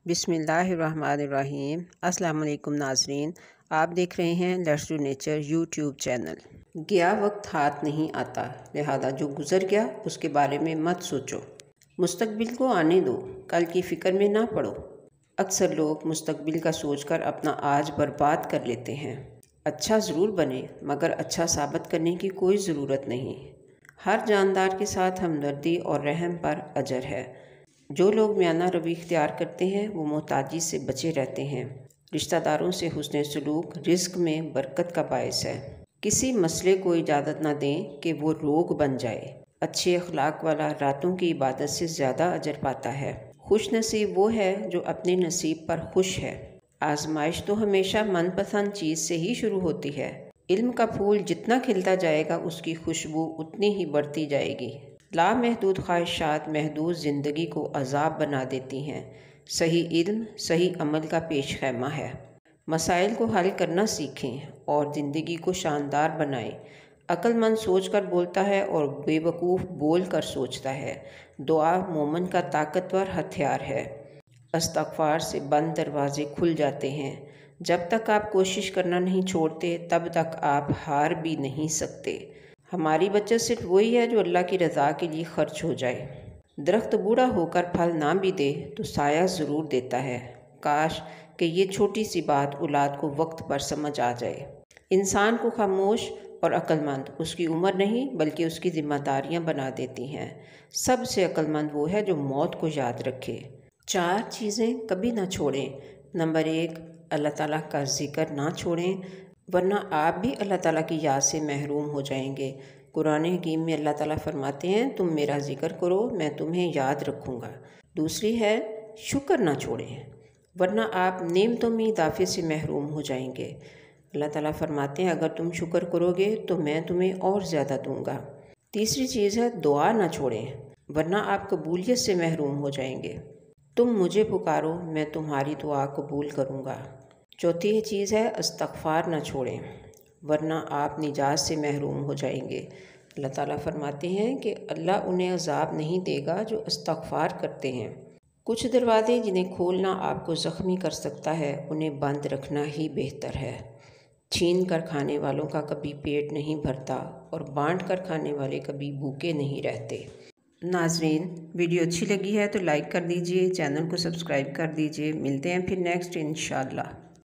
बिस्मिल्लाहिर्रहमानिर्रहीम। अस्सलाम वालेकुम नाज़रीन, आप देख रहे हैं let's do nature YouTube channel. गया वक्त हाथ नहीं आता, लिहाजा जो गुज़र गया उसके बारे में मत सोचो। मुस्तकबिल को आने दो, कल की फ़िक्र में ना पड़ो। अक्सर लोग मुस्तकबिल का सोचकर अपना आज बर्बाद कर लेते हैं। अच्छा ज़रूर बने, मगर अच्छा साबित करने की कोई ज़रूरत नहीं। हर जानदार के साथ हमदर्दी और रहम पर अजर है। जो लोग मियाना रवि इख्तियार करते हैं वो मोहताजी से बचे रहते हैं। रिश्तेदारों से हुस्न सलूक रिज़्क़ में बरकत का बायस है। किसी मसले को इजाज़त न दें कि वो रोग बन जाए। अच्छे अखलाक वाला रातों की इबादत से ज़्यादा अजर पाता है। खुश नसीब वो है जो अपने नसीब पर खुश है। आजमाइश तो हमेशा मनपसंद चीज़ से ही शुरू होती है। इल्म का फूल जितना खिलता जाएगा उसकी खुशबू उतनी ही बढ़ती जाएगी। लामहदूद ख्वाहिशात महदूद ज़िंदगी को अज़ाब बना देती हैं। सही इल्म सही अमल का पेश खैमा है। मसाइल को हल करना सीखें और ज़िंदगी को शानदार बनाएं। अक्लमंद सोच कर बोलता है और बेवकूफ़ बोल कर सोचता है। दुआ मोमिन का ताकतवर हथियार है। इस्तग़फ़ार से बंद दरवाज़े खुल जाते हैं। जब तक आप कोशिश करना नहीं छोड़ते तब तक आप हार भी नहीं सकते। हमारी बचत सिर्फ वही है जो अल्लाह की रज़ा के लिए खर्च हो जाए। दरख्त बूढ़ा होकर फल ना भी दे तो साया ज़रूर देता है। काश कि ये छोटी सी बात औलाद को वक्त पर समझ आ जाए। इंसान को खामोश और अक्लमंद उसकी उम्र नहीं बल्कि उसकी ज़िम्मेदारियाँ बना देती हैं। सबसे अक्लमंद वो है जो मौत को याद रखे। 4 चीज़ें कभी ना छोड़ें। नंबर 1, अल्लाह ताला का ज़िक्र ना छोड़ें, वरना आप भी अल्लाह ताला की याद से महरूम हो जाएंगे। कुरान हकीम में अल्लाह ताला फरमाते हैं, तुम मेरा ज़िक्र करो मैं तुम्हें याद रखूँगा। दूसरी है शुक्र ना छोड़ें, वरना आप नेमतों में इजाफ़े से महरूम हो जाएंगे। अल्लाह ताला फरमाते हैं, अगर तुम शुक्र करोगे तो मैं तुम्हें और ज़्यादा दूँगा। तीसरी चीज़ है दुआ ना छोड़ें, वरना आप कबूलियत से महरूम हो जाएंगे। तुम मुझे पुकारो मैं तुम्हारी दुआ कबूल करूँगा। चौथी चीज़ है इस्तग़फ़ार ना छोड़ें, वरना आप निजात से महरूम हो जाएंगे। अल्लाह ताला फरमाते हैं कि अल्लाह उन्हें अज़ाब नहीं देगा जो इस्तग़फ़ार करते हैं। कुछ दरवाज़े जिन्हें खोलना आपको ज़ख्मी कर सकता है उन्हें बंद रखना ही बेहतर है। छीन कर खाने वालों का कभी पेट नहीं भरता और बांट कर खाने वाले कभी भूखे नहीं रहते। नाज़रीन, वीडियो अच्छी लगी है तो लाइक कर दीजिए, चैनल को सब्सक्राइब कर दीजिए। मिलते हैं फिर नेक्स्ट इंशाअल्लाह।